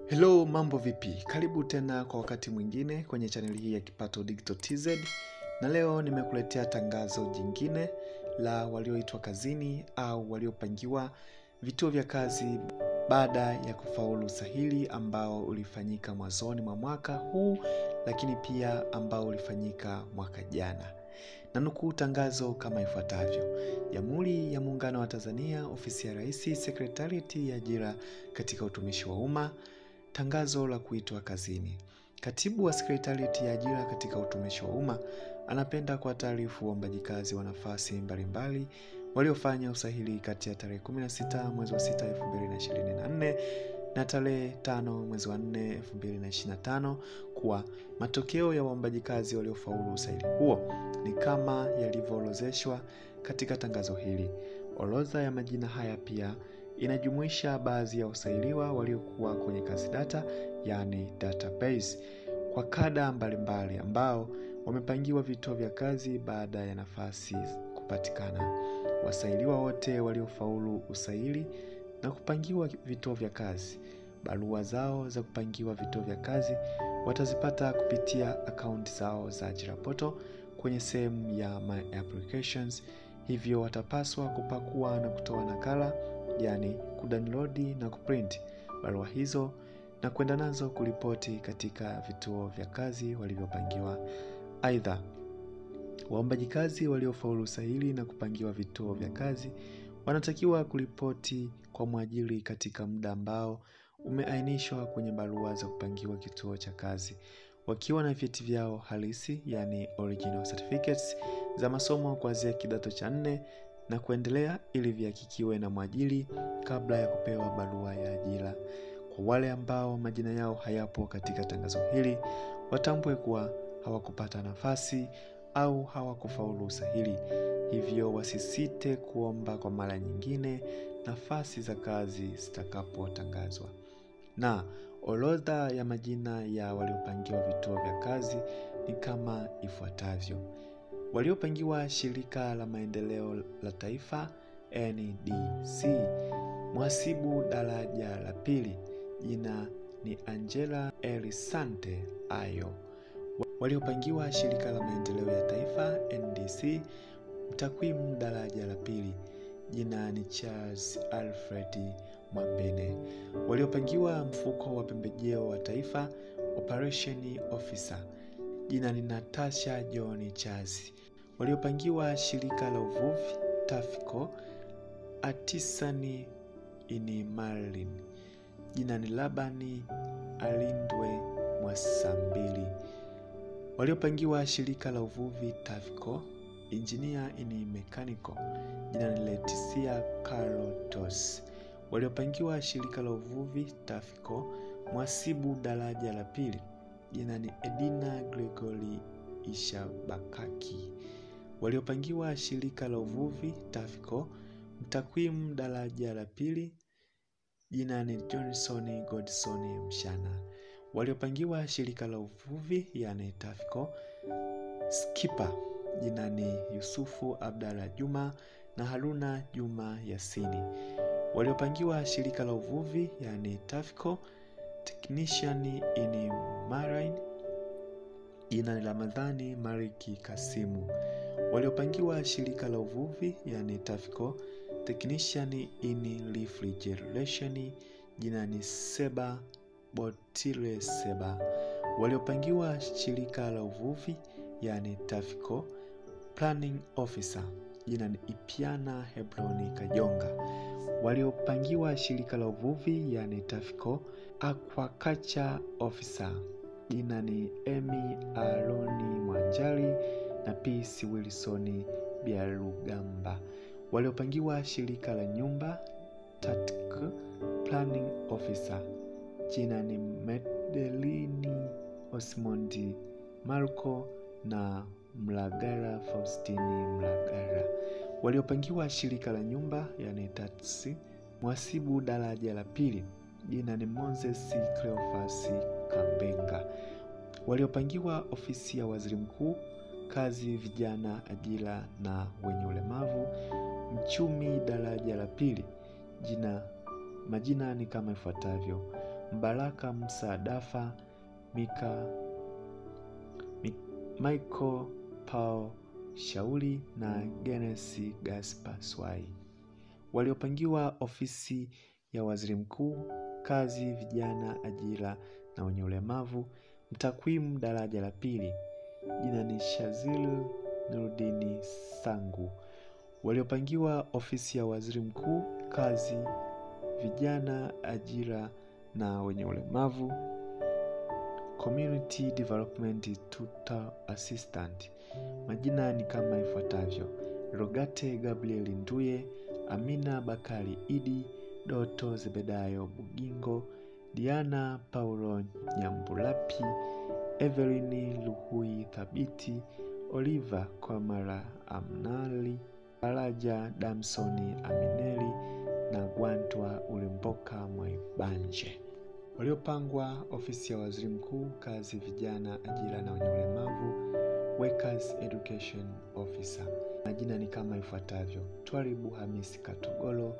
Hello, mambo vipi? Karibu tena kwa wakati mwingine kwenye channel hii ya Kipato Digital TZ. Na leo nimekuletea tangazo jingine la walioitwa kazini au waliopangiwa vituo vya kazi baada ya kufaulu usahili ambao ulifanyika mwanzoni mwa mwaka huu, lakini pia ambao ulifanyika mwaka jana. Na nukuu tangazo kama ifuatavyo. Jamhuri ya Muungano wa Tanzania, Ofisi ya Rais, Secretariat ya Ajira katika Utumishi wa Umma. Tangazo la kuitwa kazini. Katibu wa Sekretarieti ya Ajira katika Utumishi wa Umma anapenda kuwataarifu waombaji kazi wa nafasi mbalimbali waliofanya usahili kati ya tarehe 16 mwezi wa 6 2024 na tarehe 5 mwezi wa 4 2025 kuwa matokeo ya waombaji kazi waliofaulu usahili huo ni kama yalivyoorodheshwa katika tangazo hili. Orodha ya majina haya pia inajumuisha baadhi ya usailiwa waliokuwa kwenye kazi data, yani database, kwa kada mbalimbali ambao wamepangiwa vituo vya kazi baada ya nafasi kupatikana. Wasailiwa wote waliofaulu usaili na kupangiwa vituo vya kazi, barua zao za kupangiwa vituo vya kazi watazipata kupitia akaunti zao za ajira portal kwenye sehemu ya my applications. Hivyo watapaswa kupakua na kutoa nakala, yani kudownload na kuprint barua hizo na kwenda nazo kuripoti katika vituo vya kazi walivyopangiwa. Aidha, waombaji kazi waliofaulu usahili na kupangiwa vituo vya kazi wanatakiwa kuripoti kwa mwajiri katika muda ambao umeainishwa kwenye barua za kupangiwa kituo cha kazi, wakiwa na vyeti vyao halisi, yani original certificates za masomo kuanzia kidato cha 4 na kuendelea, ili vihakikiwe na mwajiri kabla ya kupewa barua ya ajira. Kwa wale ambao majina yao hayapo katika tangazo hili, watambue kuwa hawakupata nafasi au hawakufaulu usahili, hivyo wasisite kuomba kwa mara nyingine nafasi za kazi zitakapotangazwa. Na orodha ya majina ya waliopangiwa vituo vya kazi ni kama ifuatavyo. Waliopangiwa Shirika la Maendeleo la Taifa NDC, mhasibu daraja la pili, jina ni Angela Elisante Ayo. Waliopangiwa Shirika la Maendeleo ya Taifa NDC, mtakwimu daraja la pili, jina ni Charles Alfred Mwambene. Waliopangiwa Mfuko wa Pembejeo wa Taifa Operation Officer, jina ni Natasha John Chazi. Waliopangiwa Shirika la Uvuvi Tafco Atisani ini Marlin, jina ni Labani Alindwe Mwasambili. Waliopangiwa Shirika la Uvuvi Tafco Engineer ini Mechanical, jina ni Leticia Carotos. Waliopangiwa Shirika la Uvuvi Tafco mhasibu daraja la pili, jina ni Edina Gregory Ishabakaki. Waliopangiwa Shirika la Uvuvi Tafco mtakwimu daraja la pili, jina ni Johnson Godson Mshana. Waliopangiwa Shirika la Uvuvi yani Tafco skipper, jina ni Yusufu Abdalla Juma na Haruna Juma Yasini. Waliopangiwa Shirika la Uvuvi yani Tafco technician in marine, jina ni Ramadhani Mariki Kasimu. Waliopangiwa Shirika la Uvuvi yani Tafco technician in refrigeration, jina ni Seba Botile Seba. Waliopangiwa Shirika la Uvuvi yani Tafco planning officer, jina ni Ipiana Hebroni Kajonga. Waliopangiwa Shirika la Uvuvi yani Tafco aquaculture officer, jina ni Emi Aroni Mwanjali na Peace Wilson Biarugamba. Waliopangiwa Shirika la Nyumba TATC planning officer, jina ni Medelini Osmondi Marco na Mlagara Faustini Mlagara. Waliopangiwa Shirika la Nyumba yani TATC mhasibu daraja la pili, jina ni Moses Cleophas Kambenga. Waliopangiwa Ofisi ya Waziri Mkuu, Kazi, Vijana, Ajira na Wenye Ulemavu mchumi daraja la pili, majina ni kama ifuatavyo. Baraka Musa Dafa, Michael Paul Shauri na Genes Gaspar Swai. Waliopangiwa ofisi ya Waziri Mkuu, Kazi, Vijana, Ajira na Wenye Ulemavu, Mtakwimu daraja la pili. Jina ni Shazil Nurudini Sangu. Waliopangiwa ofisi ya Waziri Mkuu, Kazi, Vijana, Ajira na Wenye Ulemavu, Community Development Tutor Assistant. Majina ni kama ifuatavyo: Rogate Gabriel Nduye, Amina Bakari Idi, Doto Zebedayo Bugingo, Diana Paulo Nyambulapi, Evelyn Luhui Thabiti, Oliver Kwamara Amnali, Baraja Damsoni Amineli na Gwantwa Ulimboka Mwaibanje. Waliopangwa ofisi ya Waziri Mkuu, Kazi, Vijana, Ajira na Wenye Ulemavu, Workers Education Officer. Majina ni kama ifuatavyo: Twalibu Hamisi Katogolo,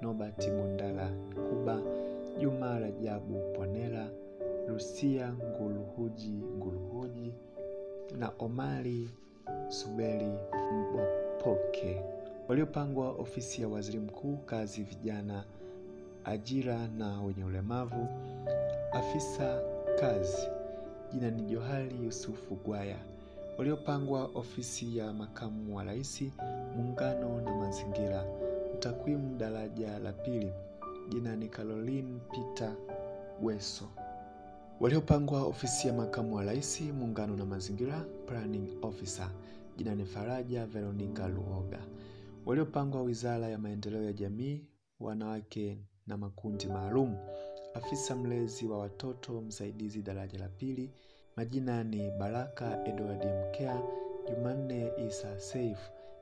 Nobati Mundala Kuba, Juma Rajabu Ponela, Lucia Nguluhuji na Omari Subeli Mbopoke. Waliopangwa ofisi ya Waziri Mkuu, Kazi, Vijana, Ajira na Wenye Ulemavu, Afisa Kazi. Jina ni Johari Yusufu Gwaya. Waliopangwa ofisi ya Makamu wa Rais, Muungano na Mazingira, Mtakwimu daraja la pili. Jina ni Caroline Peter Weso. Waliopangwa ofisi ya Makamu wa Rais, Muungano na Mazingira, Planning Officer. Jina ni Faraja Veronica Luoga. Waliopangwa Wizara ya Maendeleo ya Jamii, Wanawake na Makundi Maalum, Afisa Mlezi wa Watoto Msaidizi daraja la pili. Majina ni Baraka Edward Mkea, Jumanne Isa Saif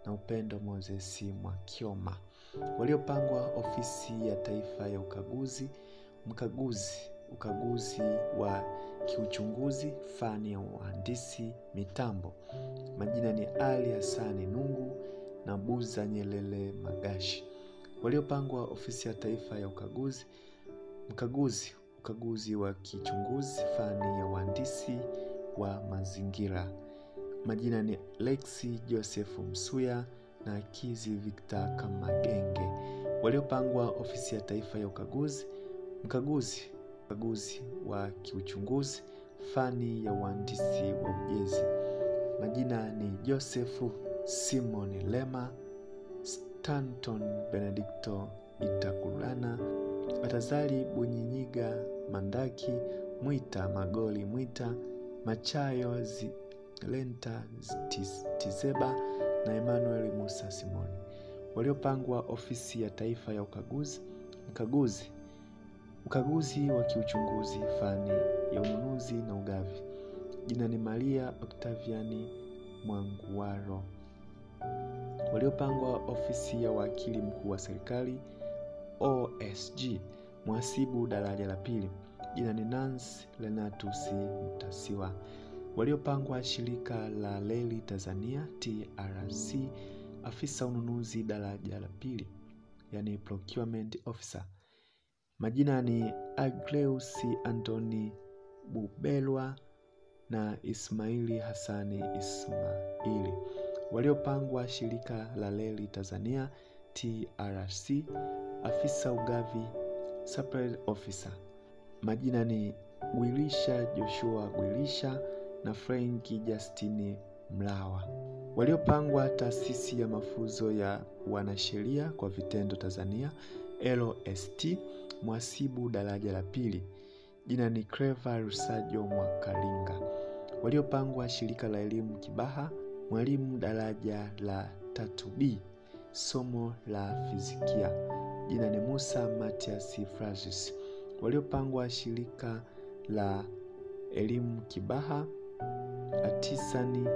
na Upendo Moses Mwakioma. Waliopangwa ofisi ya Taifa ya Ukaguzi, ukaguzi wa kiuchunguzi, fani ya uhandisi mitambo. Majina ni Ali Hasani Nungu na Buza Nyelele Magashi. Waliopangwa ofisi ya Taifa ya Ukaguzi, ukaguzi wa kichunguzi, fani ya uhandisi wa mazingira. Majina ni Lexi Joseph Msuya na Kizi Victor Kamagenge. Waliopangwa ofisi ya Taifa ya Ukaguzi, ukaguzi wa kiuchunguzi, fani ya uhandisi wa ujenzi. Majina ni Joseph Simon Lema, Stanton Benedicto Itakulana, Batazali Bunyinyiga Mandaki, Mwita Magoli Mwita, Machayo Lenta Tizeba na Emmanuel Musa Simoni. Waliopangwa ofisi ya Taifa ya ukaguzi wa kiuchunguzi, fani ya ununuzi na ugavi. Jina ni Maria Octaviani Mwanguaro. Waliopangwa ofisi ya Wakili Mkuu wa Serikali, OSG, Mhasibu daraja la pili. Jina ni Nancy Lenatus Mtasiwa. Waliopangwa Shirika la Reli Tanzania, TRC, Afisa Ununuzi daraja la pili, yani Procurement Officer. Majina ni Agreus Anthony Bubelwa na Ismaili Hassani Ismaili. Waliopangwa Shirika la Reli Tanzania, TRC, Afisa Ugavi, Supply Officer. Majina ni Gwilisha Joshua Gwilisha na Frank Justini Mlawa. Waliopangwa Taasisi ya Mafunzo ya Wanasheria kwa Vitendo Tanzania, LST, Mhasibu daraja la pili. Jina ni Clever Rusajo Mwakalinga. Waliopangwa Shirika la Elimu Kibaha, Mwalimu daraja la 3B, somo la fizikia. Jina ni Musa Matias Francis. Waliopangwa Shirika la Elimu Kibaha, Atisani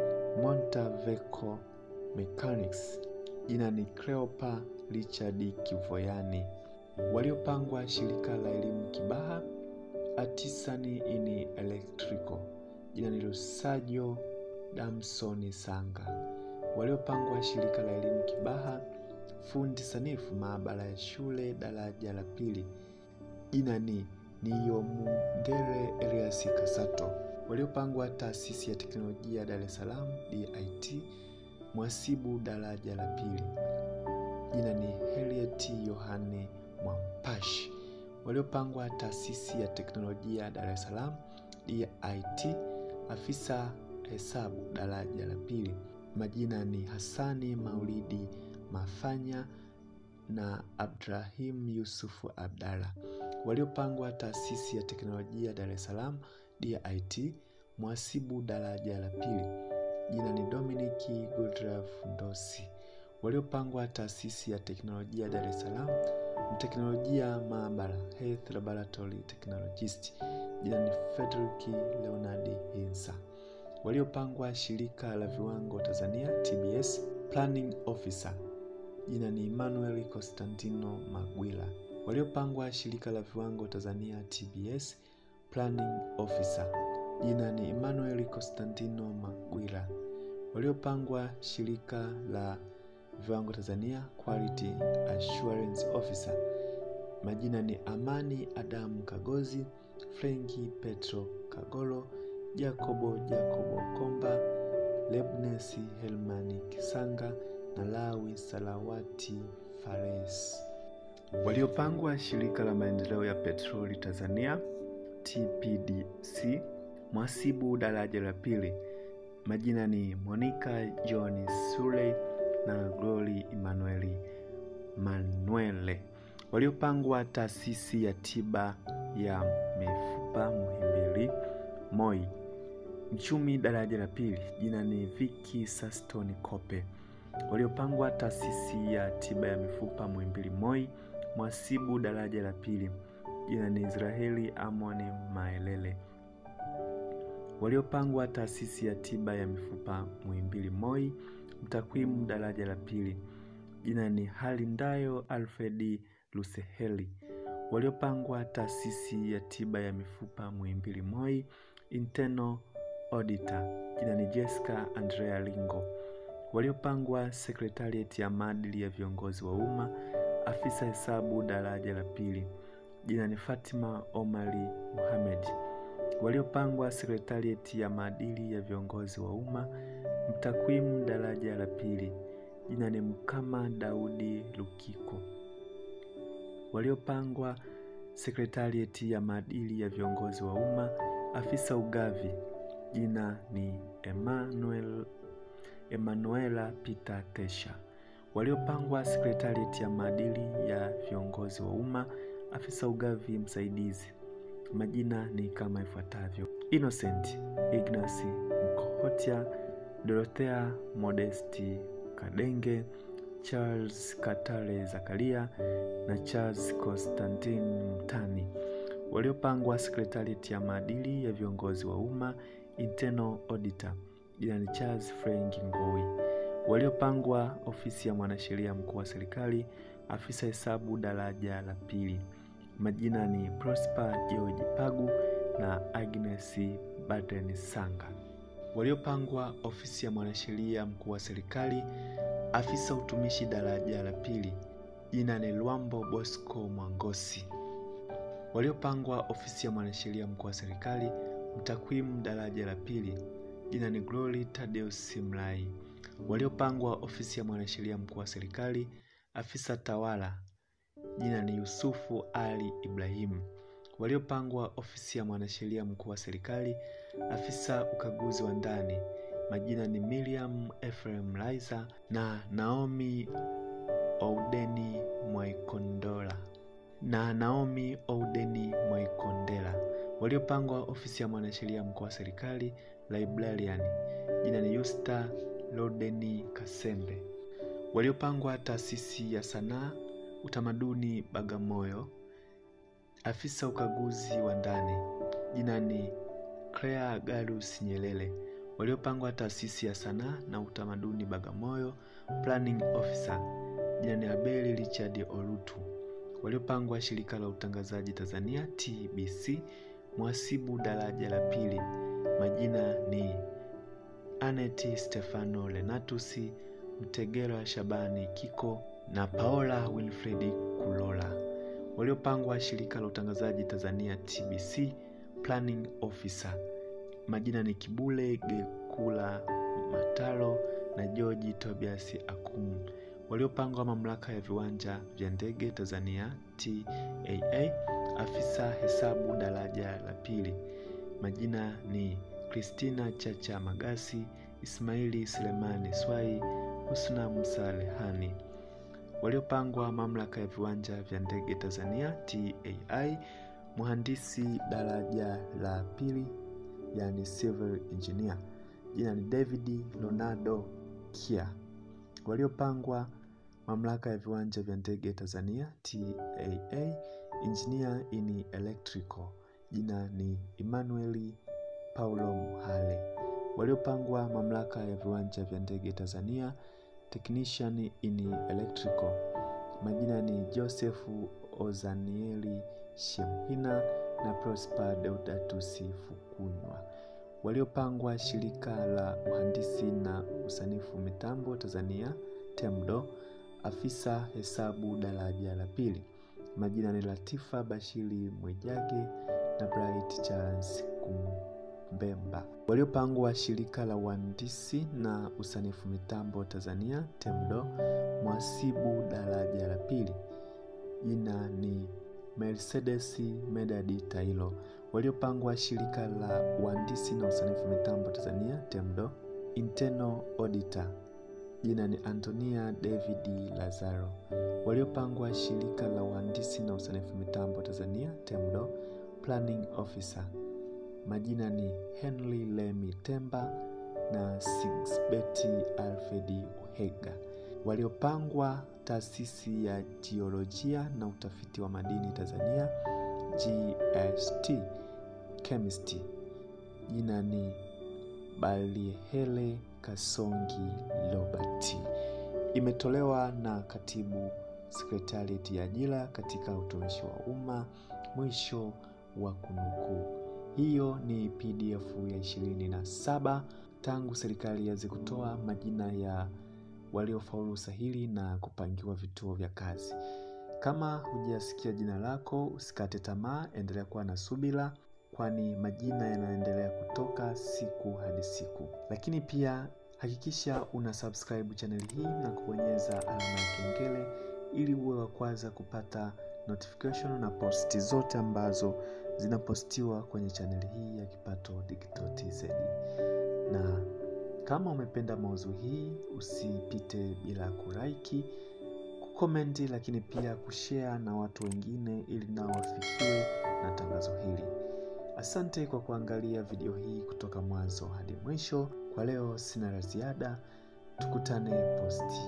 Montaveco Mechanics. Jina ni Cleopa Richard Kivoyani. Waliopangwa Shirika la Elimu Kibaha, Atisani ini Electrical. Jina ni Rusajo Damsoni Sanga. Waliopangwa Shirika la Elimu Kibaha, Fundi Sanifu Maabara ya Shule daraja la pili. Jina ni Niyomugere Elias Kasato. Waliopangwa taasisi ya teknolojia Dar es Salaam DIT, mhasibu daraja la pili, jina ni Harriet Yohane Mwampashi. Waliopangwa taasisi ya teknolojia Dar es Salaam DIT, afisa hesabu daraja la pili, majina ni Hassani Maulidi Mafanya na Abdrahim Yusufu Abdalla. Waliopangwa taasisi ya teknolojia Dar es Salaam DIT, mhasibu daraja la pili, jina ni Dominic Goodruff Ndosi. Waliopangwa taasisi ya teknolojia Dar es Salaam, mteknolojia maabara Health Laboratory Technologist, jina ni Frederick Leonard Hinsa. Waliopangwa shirika la viwango Tanzania TBS, Planning Officer, jina ni Emmanuel Constantino Magwila. Waliopangwa shirika la viwango Tanzania TBS, Planning Officer, jina ni Emmanuel Constantino Magwila. Waliopangwa shirika la viwango Tanzania Quality Assurance Officer, majina ni Amani Adamu Kagozi, Frenki Petro Kagolo, Jacobo Komba, Lebnesi Helmani Kisanga na Lawi Salawati Fares. Waliopangwa shirika la maendeleo ya petroli Tanzania TPDC, mhasibu daraja la pili, majina ni Monica John Sule na Glory Emmanuel Manuele. Waliopangwa taasisi ya tiba ya mifupa Muhimbili Moi, mchumi daraja la pili, jina ni Vicky Saston Kope. Waliopangwa taasisi ya tiba ya mifupa Muhimbili Moi, mhasibu daraja la pili, jina ni Israeli Amoni Maelele. Waliopangwa taasisi ya tiba ya mifupa Muhimbili Moi, mtakwimu daraja la pili, jina ni Halindayo Alfred Luseheli. Waliopangwa taasisi ya tiba ya mifupa Muhimbili Moi, internal auditor, jina ni Jessica Andrea Lingo. Waliopangwa secretariat ya maadili ya viongozi wa umma, afisa hesabu daraja la pili, jina ni Fatima Omari Muhammad. Waliopangwa secretariat ya maadili ya viongozi wa umma, mtakwimu daraja la pili, jina ni Mkama Daudi Lukiko. Waliopangwa secretariat ya maadili ya viongozi wa umma, afisa ugavi, jina ni Emanuela Peter Tesha. Waliopangwa secretariat ya maadili ya viongozi wa umma, afisa ugavi msaidizi, majina ni kama ifuatavyo: Innocent Ignacy Mkohotia, Dorothea Modesti Kadenge, Charles Katale Zakaria na Charles Constantine Mtani. Waliopangwa secretariat ya maadili ya viongozi wa umma, internal auditor, jina ni Charles Frank Ngoi. Waliopangwa ofisi ya mwanasheria mkuu wa serikali, afisa hesabu daraja la pili, majina ni Prosper George Pagu na Agnes Baden Sanga. Waliopangwa ofisi ya mwanasheria mkuu wa serikali, afisa utumishi daraja la pili, jina ni Luambo Bosco Mwangosi. Waliopangwa ofisi ya mwanasheria mkuu wa serikali, mtakwimu daraja la pili, jina ni Glory Tadeus Mlai. Waliopangwa ofisi ya mwanasheria mkuu wa serikali, afisa tawala, jina ni Yusufu Ali Ibrahim. Waliopangwa ofisi ya mwanasheria mkuu wa serikali, afisa ukaguzi wa ndani, majina ni Miriam Ephraim Laiza na Naomi Oudeni Mwaikondela. Waliopangwa ofisi ya mwanasheria mkuu wa serikali, librarian, jina ni Yusta Lodeni Kasembe. Waliopangwa taasisi ya sanaa utamaduni Bagamoyo, afisa ukaguzi wa ndani, jina ni Claire Galus Nyelele. Waliopangwa taasisi ya sanaa na utamaduni Bagamoyo, planning officer, jina ni Abeli Richard Orutu. Waliopangwa shirika la utangazaji Tanzania TBC, mhasibu daraja la pili, majina ni Aneti Stefano Lenatusi, Mtegera Shabani Kiko na Paola Wilfred Kulola. Waliopangwa shirika la utangazaji Tanzania TBC, Planning Officer. Majina ni Kibule Gekula Matalo na George Tobias Akumu. Waliopangwa mamlaka ya viwanja vya ndege Tanzania TAA, afisa hesabu daraja la pili. Majina ni Christina Chacha Magasi, Ismaili Selemani Swai, Husna Musa Lehani. Waliopangwa mamlaka ya viwanja vya ndege Tanzania TAI, mhandisi daraja la pili, yani civil engineer. Jina ni David Leonardo Kia. Waliopangwa mamlaka ya viwanja vya ndege Tanzania TAA, engineer in electrical. Jina ni Emmanuel Paulo Muhale. Waliopangwa mamlaka ya viwanja vya ndege Tanzania, technician in electrical. Majina ni Joseph Ozanieli Shemhina na Prosper Deodatus Fukunywa. Waliopangwa shirika la uhandisi na usanifu mitambo Tanzania TEMDO, afisa hesabu daraja la pili. Majina ni Latifa Bashiri Mwijage na Bright Charles Kumbemba. Waliopangwa shirika la uhandisi na usanifu mitambo Tanzania TEMDO, mhasibu daraja la pili. Jina ni Mercedes Medadi Tailo. Waliopangwa shirika la uhandisi na usanifu mitambo Tanzania TEMDO, internal auditor. Jina ni Antonia David Lazaro. Waliopangwa shirika la uhandisi na usanifu mitambo Tanzania TEMDO, planning officer. Majina ni Henry Lemi Temba na Sigsbeti Alfredi Ohega. Waliopangwa taasisi ya jiolojia na utafiti wa madini Tanzania GST Chemistry. Jina ni Balihele Kasongi Robert. Imetolewa na Katibu Secretariat ya Ajira katika Utumishi wa Umma. Mwisho wa kunukuu. Hiyo ni PDF ya 27 tangu serikali ianze kutoa majina ya waliofaulu usahili na kupangiwa vituo vya kazi. Kama hujasikia jina lako, usikate tamaa, endelea kuwa na subira, kwani majina yanaendelea kutoka siku hadi siku. Lakini pia hakikisha una subscribe channel hii na kubonyeza alama ya kengele ili uwe wa kwanza kupata notification na posti zote ambazo zinapostiwa kwenye channel hii ya Kipato Digital TZ. Na kama umependa mauzo hii, usipite bila kulike, kukomenti, lakini pia kushare na watu wengine ili nao wafikiwe na tangazo hili. Asante kwa kuangalia video hii kutoka mwanzo hadi mwisho. Kwa leo sina la ziada. Tukutane posti